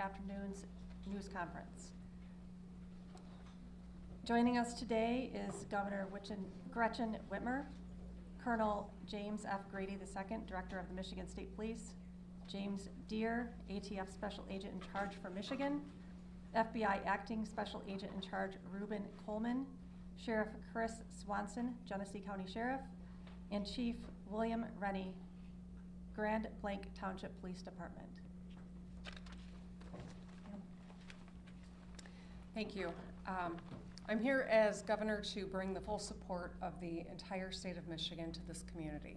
afternoon's news conference. Joining us today is Governor Gretchen Whitmer, Colonel James F. Grady II, Director of the Michigan State Police, James Deere, ATF Special Agent in Charge for Michigan, FBI Acting Special Agent in Charge Reuben Coleman, Sheriff Chris Swanson, Genesee County Sheriff, and Chief William Rennie, Grand Blanc Township Police Department. Thank you. I'm here as governor to bring the full support of the entire state of Michigan to this community.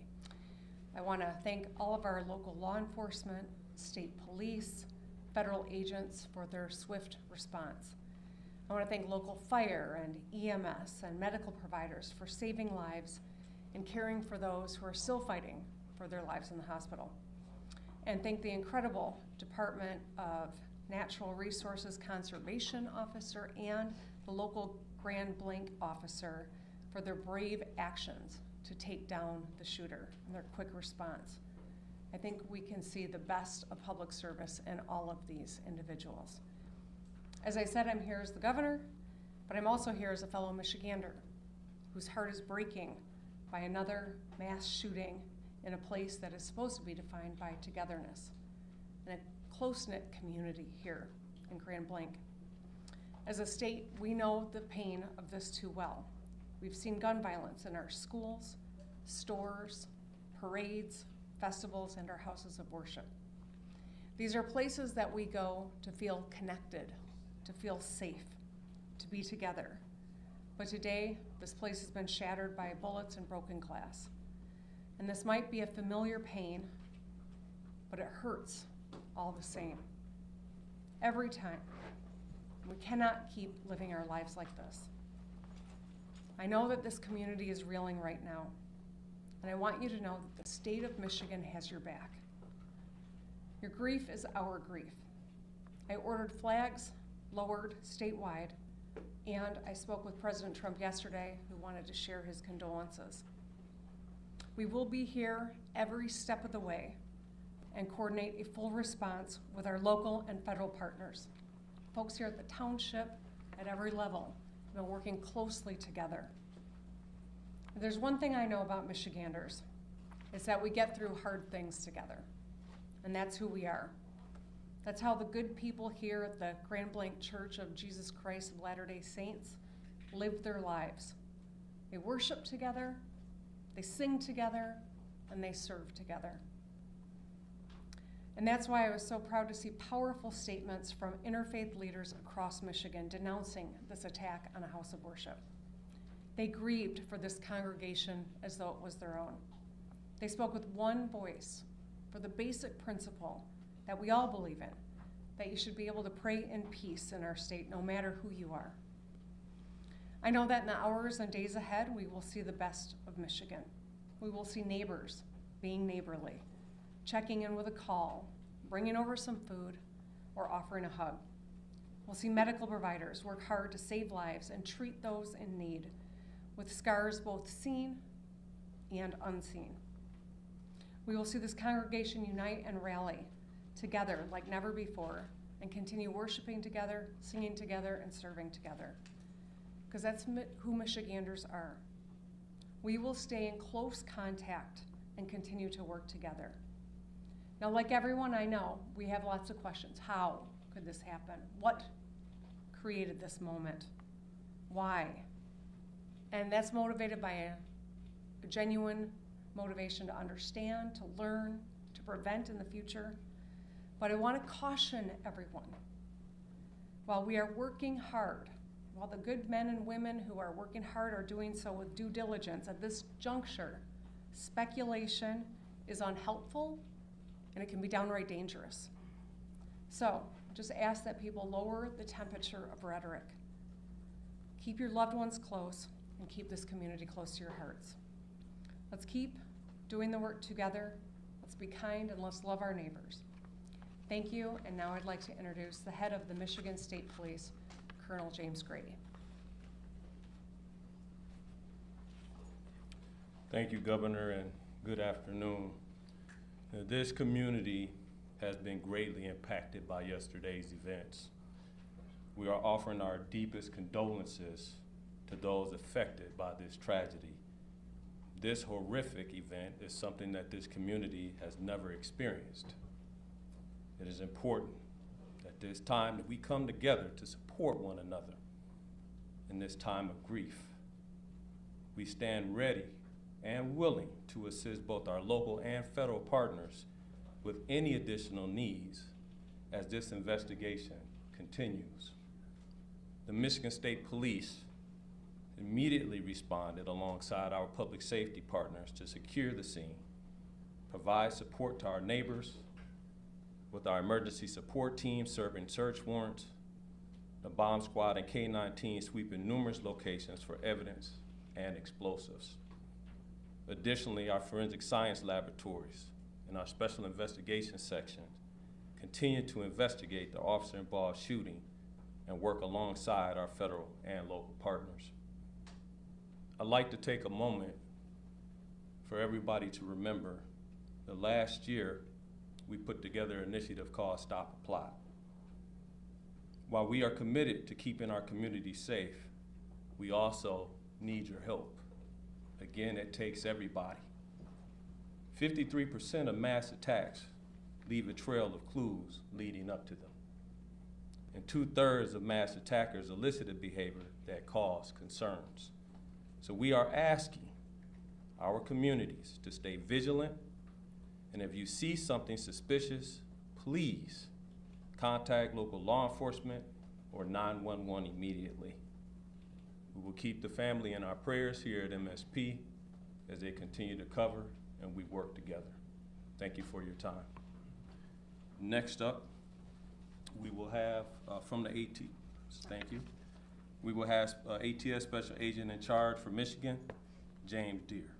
I want to thank all of our local law enforcement, state police, federal agents for their swift response. I want to thank local fire and EMS and medical providers for saving lives and caring for those who are still fighting for their lives in the hospital. And thank the incredible Department of Natural Resources Conservation Officer and the local Grand Blanc officer for their brave actions to take down the shooter and their quick response. I think we can see the best of public service in all of these individuals. As I said, I'm here as the governor, but I'm also here as a fellow Michigander whose heart is breaking by another mass shooting in a place that is supposed to be defined by togetherness and a close-knit community here in Grand Blanc. As a state, we know the pain of this too well. We've seen gun violence in our schools, stores, parades, festivals, and our houses of worship. These are places that we go to feel connected, to feel safe, to be together. But today, this place has been shattered by bullets and broken glass. And this might be a familiar pain, but it hurts all the same. Every time. We cannot keep living our lives like this. I know that this community is reeling right now, and I want you to know that the state of Michigan has your back. Your grief is our grief. I ordered flags lowered statewide, and I spoke with President Trump yesterday, who wanted to share his condolences. We will be here every step of the way and coordinate a full response with our local and federal partners. Folks here at the township, at every level, have been working closely together. If there's one thing I know about Michiganders, it's that we get through hard things together, and that's who we are. That's how the good people here at the Grand Blanc Church of Jesus Christ of Latter-day Saints live their lives. They worship together, they sing together, and they serve together. And that's why I was so proud to see powerful statements from interfaith leaders across Michigan denouncing this attack on a house of worship. They grieved for this congregation as though it was their own. They spoke with one voice for the basic principle that we all believe in, that you should be able to pray in peace in our state no matter who you are. I know that in the hours and days ahead, we will see the best of Michigan. We will see neighbors being neighborly, checking in with a call, bringing over some food, or offering a hug. We'll see medical providers work hard to save lives and treat those in need, with scars both seen and unseen. We will see this congregation unite and rally together like never before and continue worshiping together, singing together, and serving together. Because that's who Michiganders are. We will stay in close contact and continue to work together. Now, like everyone I know, we have lots of questions. How could this happen? What created this moment? Why? And that's motivated by a genuine motivation to understand, to learn, to prevent in the future. But I want to caution everyone. While we are working hard, while the good men and women who are working hard are doing so with due diligence, at this juncture, speculation is unhelpful and it can be downright dangerous. So just ask that people lower the temperature of rhetoric. Keep your loved ones close and keep this community close to your hearts. Let's keep doing the work together. Let's be kind and let's love our neighbors. Thank you, and now I'd like to introduce the head of the Michigan State Police, Colonel James Grady. Thank you, Governor, and good afternoon. This community has been greatly impacted by yesterday's events. We are offering our deepest condolences to those affected by this tragedy. This horrific event is something that this community has never experienced. It is important at this time that we come together to support one another in this time of grief. We stand ready and willing to assist both our local and federal partners with any additional needs as this investigation continues. The Michigan State Police immediately responded alongside our public safety partners to secure the scene, provide support to our neighbors, with our emergency support team serving search warrants, the bomb squad and K-9 team sweeping numerous locations for evidence and explosives. Additionally, our forensic science laboratories and our special investigation section continue to investigate the officer-involved shooting and work alongside our federal and local partners. I'd like to take a moment for everybody to remember that last year we put together an initiative called Stop a Plot. While we are committed to keeping our community safe, we also need your help. Again, it takes everybody. 53% of mass attacks leave a trail of clues leading up to them. And 2/3 of mass attackers elicited behavior that caused concerns. So we are asking our communities to stay vigilant, and if you see something suspicious, please contact local law enforcement or 911 immediately. We will keep the family in our prayers here at MSP as they continue to cover and we work together. Thank you for your time. Next up, we will have from the thank you. We will have ATS Special Agent in Charge for Michigan, James Deere.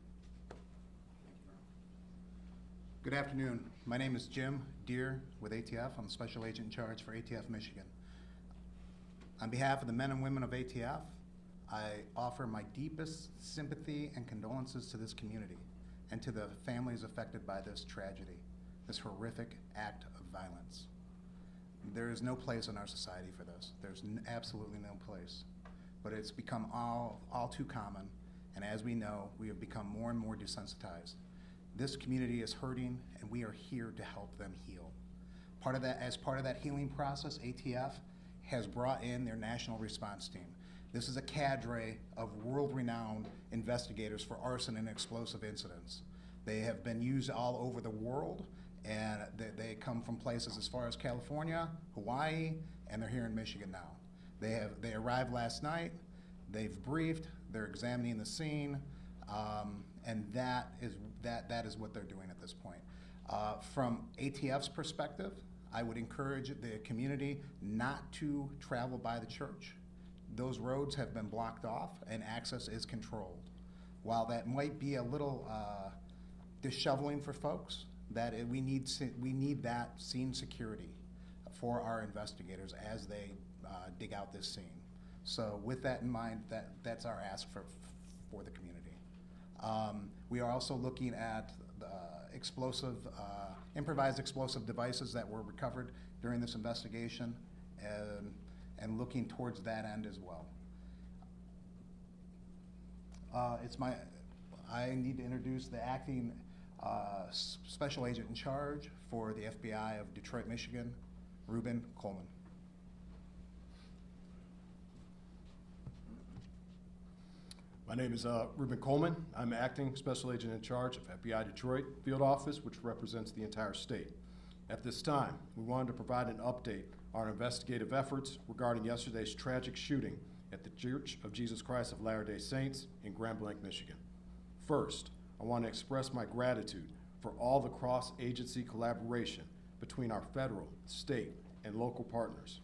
Good afternoon. My name is Jim Deere with ATF. I'm the Special Agent in Charge for ATF Michigan. On behalf of the men and women of ATF, I offer my deepest sympathy and condolences to this community and to the families affected by this tragedy, this horrific act of violence. There is no place in our society for this. There's absolutely no place. But it's become all too common, and as we know, we have become more and more desensitized. This community is hurting, and we are here to help them heal. As part of that healing process, ATF has brought in their national response team. This is a cadre of world-renowned investigators for arson and explosive incidents. They have been used all over the world, and they come from places as far as California, Hawaii, and they're here in Michigan now. They arrived last night, they've briefed, they're examining the scene, and that is what they're doing at this point. From ATF's perspective, I would encourage the community not to travel by the church. Those roads have been blocked off and access is controlled. While that might be a little disheveling for folks, we need that scene security for our investigators as they dig out this scene. So with that in mind, that's our ask for the community. We are also looking at the improvised explosive devices that were recovered during this investigation and looking towards that end as well. I need to introduce the acting Special Agent in Charge for the FBI of Detroit, Michigan, Ruben Coleman. My name is Ruben Coleman. I'm acting Special Agent in Charge of FBI Detroit Field Office, which represents the entire state. At this time, we wanted to provide an update on our investigative efforts regarding yesterday's tragic shooting at the Church of Jesus Christ of Latter-day Saints in Grand Blanc, Michigan. First, I want to express my gratitude for all the cross-agency collaboration between our federal, state, and local partners.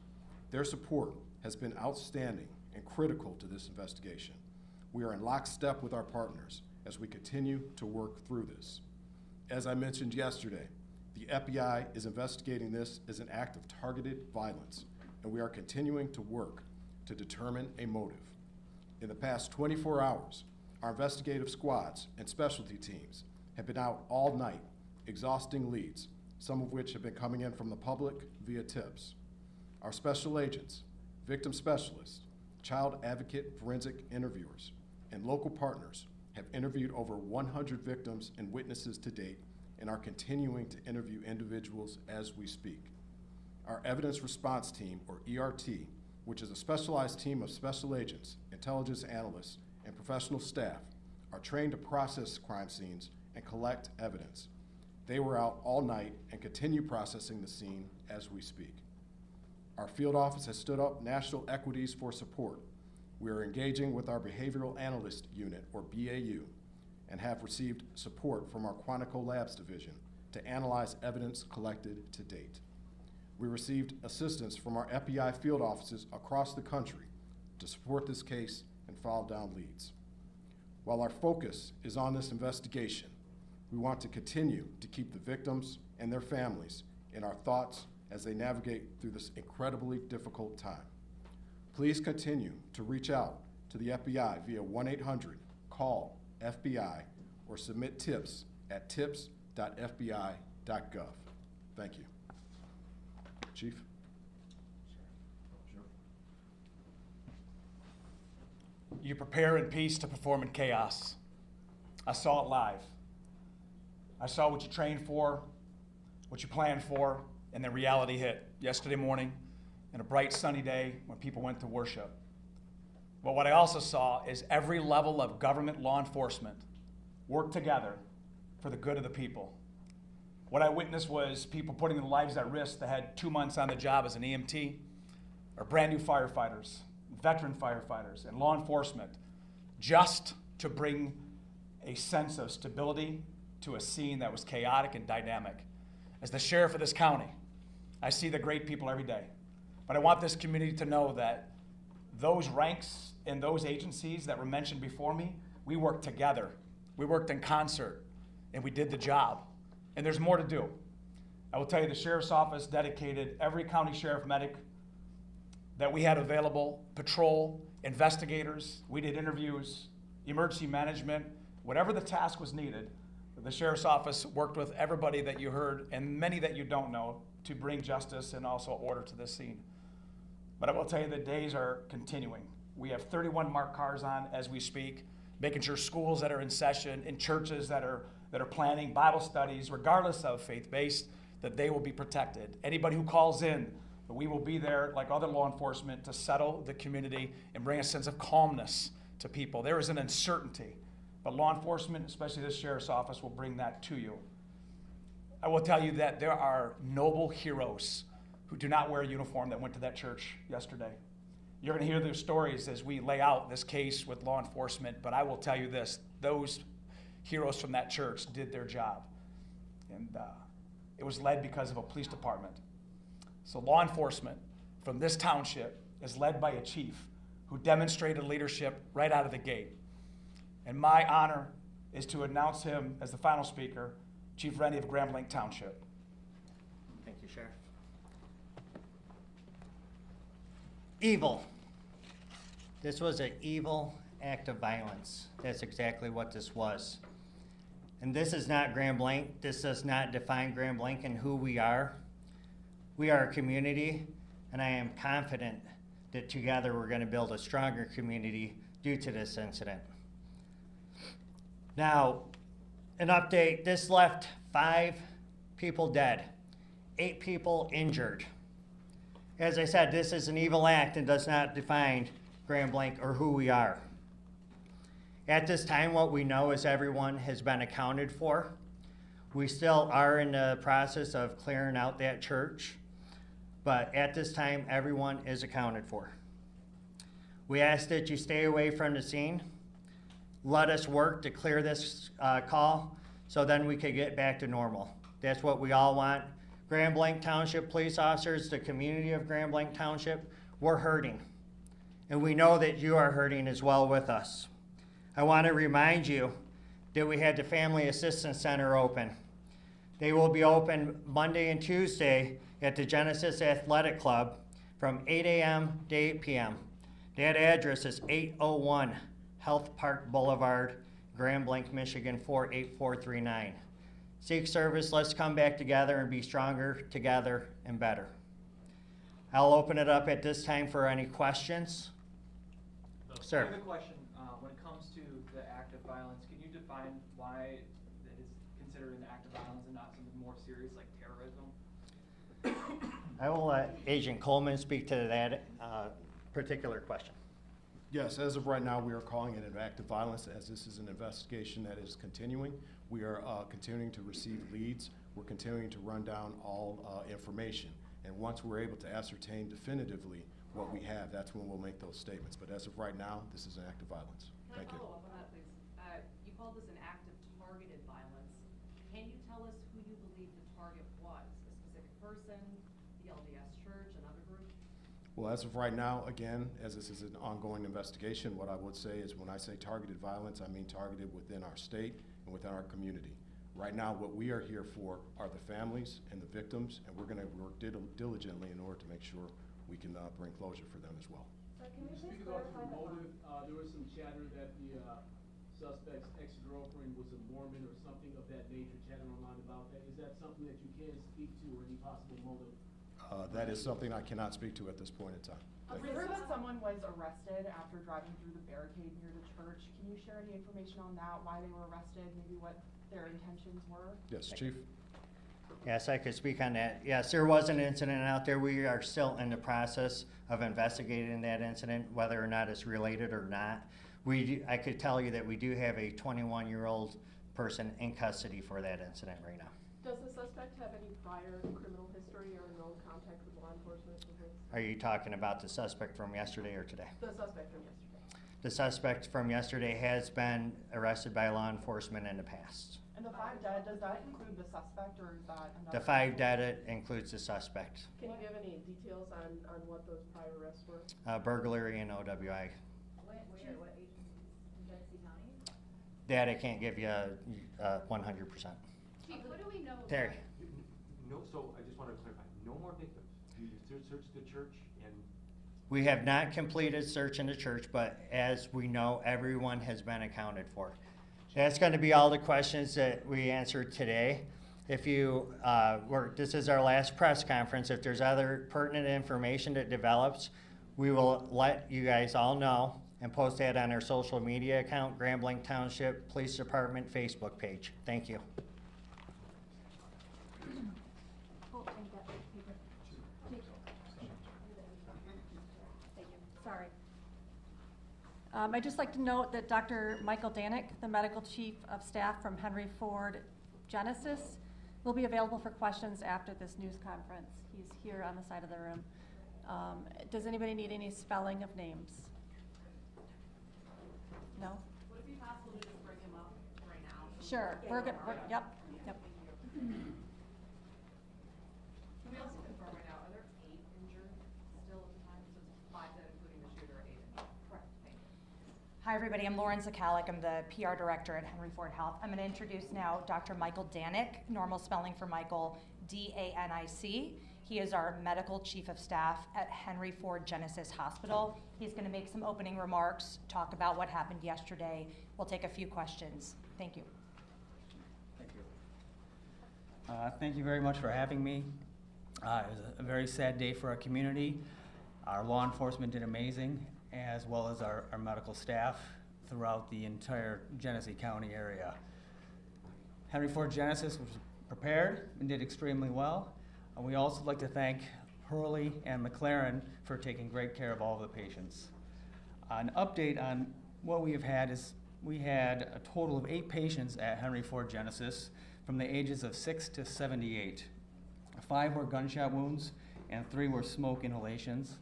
Their support has been outstanding and critical to this investigation. We are in lockstep with our partners as we continue to work through this. As I mentioned yesterday, the FBI is investigating this as an act of targeted violence, and we are continuing to work to determine a motive. In the past 24 hours, our investigative squads and specialty teams have been out all night, exhausting leads, some of which have been coming in from the public via tips. Our special agents, victim specialists, child advocate forensic interviewers, and local partners have interviewed over 100 victims and witnesses to date and are continuing to interview individuals as we speak. Our Evidence Response Team, or ERT, which is a specialized team of special agents, intelligence analysts, and professional staff, are trained to process crime scenes and collect evidence. They were out all night and continue processing the scene as we speak. Our field office has stood up national equities for support. We are engaging with our Behavioral Analyst Unit, or BAU, and have received support from our Quantico Labs division to analyze evidence collected to date. We received assistance from our FBI field offices across the country to support this case and follow down leads. While our focus is on this investigation, we want to continue to keep the victims and their families in our thoughts as they navigate through this incredibly difficult time. Please continue to reach out to the FBI via 1-800-CALL-FBI or submit tips at tips.fbi.gov. Thank you. Chief? You prepare in peace to perform in chaos. I saw it live. I saw what you trained for, what you planned for, and then reality hit yesterday morning on a bright sunny day when people went to worship. But what I also saw is every level of government law enforcement work together for the good of the people. What I witnessed was people putting their lives at risk that had 2 months on the job as an EMT, or brand new firefighters, veteran firefighters, and law enforcement, just to bring a sense of stability to a scene that was chaotic and dynamic. As the sheriff of this county, I see the great people every day. But I want this community to know that those ranks and those agencies that were mentioned before me, we worked together. We worked in concert, and we did the job. And there's more to do. I will tell you, the sheriff's office dedicated every county sheriff medic that we had available, patrol, investigators, we did interviews, emergency management, whatever the task was needed. The sheriff's office worked with everybody that you heard and many that you don't know to bring justice and also order to this scene. But I will tell you, the days are continuing. We have 31 marked cars on as we speak, making sure schools that are in session, in churches that are planning Bible studies, regardless of faith-based, that they will be protected. Anybody who calls in, we will be there like other law enforcement to settle the community and bring a sense of calmness to people. There is an uncertainty, but law enforcement, especially this sheriff's office, will bring that to you. I will tell you that there are noble heroes who do not wear a uniform that went to that church yesterday. You're going to hear their stories as we lay out this case with law enforcement, but I will tell you this, those heroes from that church did their job. And it was led because of a police department. So law enforcement from this township is led by a chief who demonstrated leadership right out of the gate. And my honor is to announce him as the final speaker, Chief Rennie of Grand Blanc Township. Thank you, Sheriff. Evil. This was an evil act of violence. That's exactly what this was. And this is not Grand Blanc. This does not define Grand Blanc and who we are. We are a community, and I am confident that together we're going to build a stronger community due to this incident. Now, an update, this left 5 people dead, 8 people injured. As I said, this is an evil act and does not define Grand Blanc or who we are. At this time, what we know is everyone has been accounted for. We still are in the process of clearing out that church, but at this time, everyone is accounted for. We ask that you stay away from the scene. Let us work to clear this call so then we can get back to normal. That's what we all want. Grand Blanc Township police officers, the community of Grand Blanc Township, we're hurting. And we know that you are hurting as well with us. I want to remind you that we had the Family Assistance Center open. They will be open Monday and Tuesday at the Genesis Athletic Club from 8 a.m. to 8 p.m. That address is 801 Health Park Boulevard, Grand Blanc, Michigan 48439. Seek service, let's come back together and be stronger together and better. I'll open it up at this time for any questions. Sir. I have a question. When it comes to the act of violence, can you define why it is considered an act of violence and not something more serious like terrorism? I will let Agent Coleman speak to that particular question. Yes, as of right now, we are calling it an act of violence as this is an investigation that is continuing. We are continuing to receive leads. We're continuing to run down all information. And once we're able to ascertain definitively what we have, that's when we'll make those statements. But as of right now, this is an act of violence. Thank you. Can I follow up on that, please? You called this an act of targeted violence. Can you tell us who you believe the target was? A specific person, the LDS Church, another group? Well, as of right now, again, as this is an ongoing investigation, what I would say is when I say targeted violence, I mean targeted within our state and within our community. Right now, what we are here for are the families and the victims, and we're going to work diligently in order to make sure we can bring closure for them as well. Can you please clarify the motive? There was some chatter that the suspect's ex-girlfriend was a Mormon or something of that nature, chatter online about that. Is that something that you can speak to, or any possible motive? That is something I cannot speak to at this point in time. Thank We you. heard that someone was arrested after driving through the barricade near the church. Can you share any information on that, why they were arrested, maybe what their intentions were? Yes, Chief? Yes, I could speak on that. Yes, there was an incident out there. We are still in the process of investigating that incident, whether or not it's related or not. I could tell you that we do have a 21-year-old person in custody for that incident right now. Does the suspect have any prior criminal history or no contact with law enforcement? Are you talking about the suspect from yesterday or today? The suspect from yesterday. The suspect from yesterday has been arrested by law enforcement in the past. And the 5 dead, does that include the suspect or is that another? The 5 dead includes the suspect. Can you give any details on what those prior arrests were? Burglary and OWI. Where, what agencies? In Genesee County? That I can't give you 100%. Chief, what do we know? Terry. No, so I just want to clarify, no more victims. You searched the church and We have not completed search in the church, but as we know, everyone has been accounted for. That's going to be all the questions that we answered today. If you, this is our last press conference. If there's other pertinent information that develops, we will let you guys all know and post that on our social media account, Grambling Township Police Department Facebook page. Thank you. Sorry. I'd just like to note that Dr. Michael Danek, the Medical Chief of Staff from Henry Ford Genesis, will be available for questions after this news conference. He's here on the side of the room. Does anybody need any spelling of names? No? Would it be possible to just bring him up right now? Sure, we're good, yep. Can we also confirm right now, are there 8 injured still at the time? So it's 5 dead, including the shooter, 8 injured? Correct, thank you. Hi, everybody. I'm Lauren Zakalik. I'm the PR director at Henry Ford Health. I'm going to introduce now Dr. Michael Danek, normal spelling for Michael, D-A-N-I-C. He is our medical chief of staff at Henry Ford Genesis Hospital. He's going to make some opening remarks, talk about what happened yesterday. We'll take a few questions. Thank you. Thank you. Thank you very much for having me. It was a very sad day for our community. Our law enforcement did amazing, as well as our medical staff throughout the entire Genesee County area. Henry Ford Genesis was prepared and did extremely well. We also like to thank Hurley and McLaren for taking great care of all of the patients. An update on what we have had is we had a total of 8 patients at Henry Ford Genesis from the ages of 6 to 78. 5 were gunshot wounds and 3 were smoke inhalations.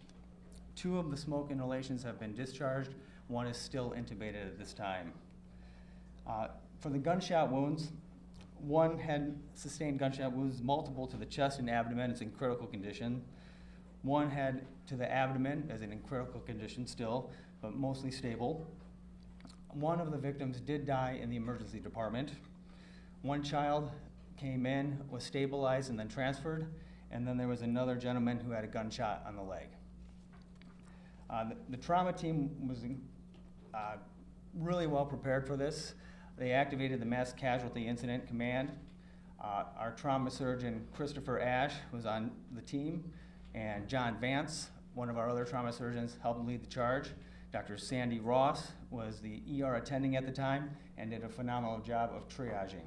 2 of the smoke inhalations have been discharged. 1 is still intubated at this time. For the gunshot wounds, 1 had sustained gunshot wounds, multiple to the chest and abdomen, it's in critical condition. 1 had to the abdomen, as in critical condition still, but mostly stable. 1 of the victims did die in the emergency department. 1 child came in, was stabilized, and then transferred, and then there was another gentleman who had a gunshot on the leg. The trauma team was really well prepared for this. They activated the Mass Casualty Incident Command. Our trauma surgeon, Christopher Ash, was on the team, and John Vance, one of our other trauma surgeons, helped lead the charge. Dr. Sandy Ross was the ER attending at the time and did a phenomenal job of triaging.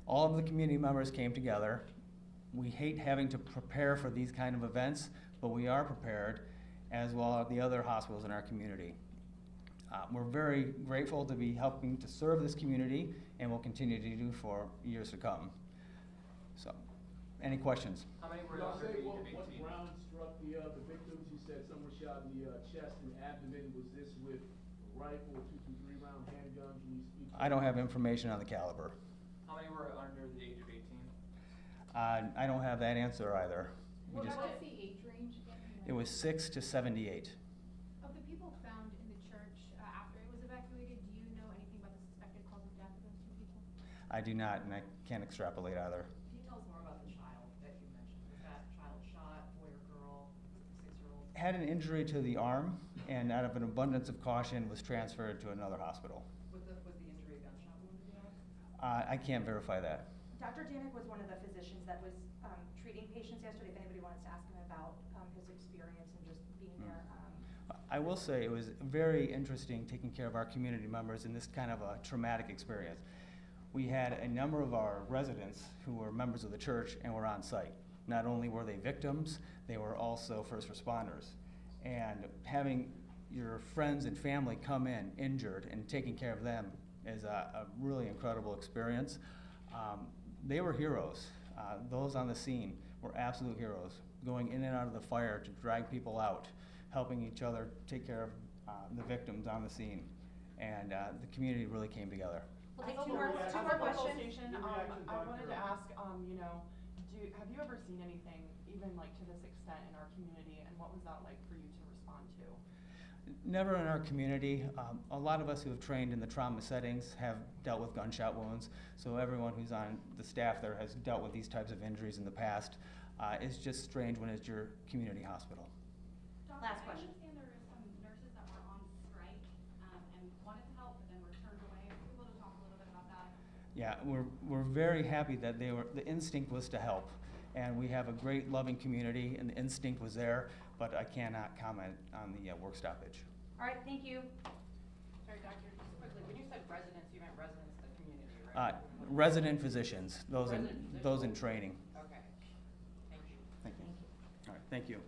All of the community members came together. We hate having to prepare for these kind of events, but we are prepared, as well as the other hospitals in our community. We're very grateful to be helping to serve this community, and will continue to do for years to come. So, any questions? How many were Y'all under the say age what of 18? round struck the victims? You said some were shot in the chest and abdomen. Was this with a rifle, 223 round handgun? Can you speak to I don't have information on the caliber. How many were under the age of 18? I don't have that answer either. We What's just, the age range again? it was 6 to 78. Of the people found in the church after it was evacuated, do you know anything about the suspected cause of death of those two people? I do not, and I can't extrapolate either. Can you tell us more about the child that you mentioned? Was that child shot, boy or girl, 6-year-old? Had an injury to the arm, and out of an abundance of caution, was transferred to another hospital. Was the injury a gunshot wound to the arm? I can't verify that. Dr. Danik was one of the physicians that was treating patients yesterday, if anybody wants to ask him about his experience and just being there. I will say it was very interesting taking care of our community members in this kind of a traumatic experience. We had a number of our residents who were members of the church and were on site. Not only were they victims, they were also first responders. And having your friends and family come in injured and taking care of them is a really incredible experience. They were heroes. Those on the scene were absolute heroes, going in and out of the fire to drag people out, helping each other take care of the victims on the scene. And the community really came together. We'll take As two a more local questions. station, I wanted to ask, have you ever seen anything even like to this extent in our community, and what was that like for you to respond to? Never in our community. A lot of us who have trained in the trauma settings have dealt with gunshot wounds, so everyone who's on the staff there has dealt with these types of injuries in the past. It's just strange when it's your community hospital. Last question. I understand there were some nurses that were on strike and wanted to help but then were turned away. Are you able to talk a little bit about that? Yeah, we're very happy that the instinct was to help. And we have a great loving community, and the instinct was there, but I cannot comment on the work stoppage. All right, thank you. Sorry, doctor, just quickly, when you said residents, you meant residents of the community, right? Resident physicians, those Resident in training. Okay, thank you. Thank you. All right, thank you.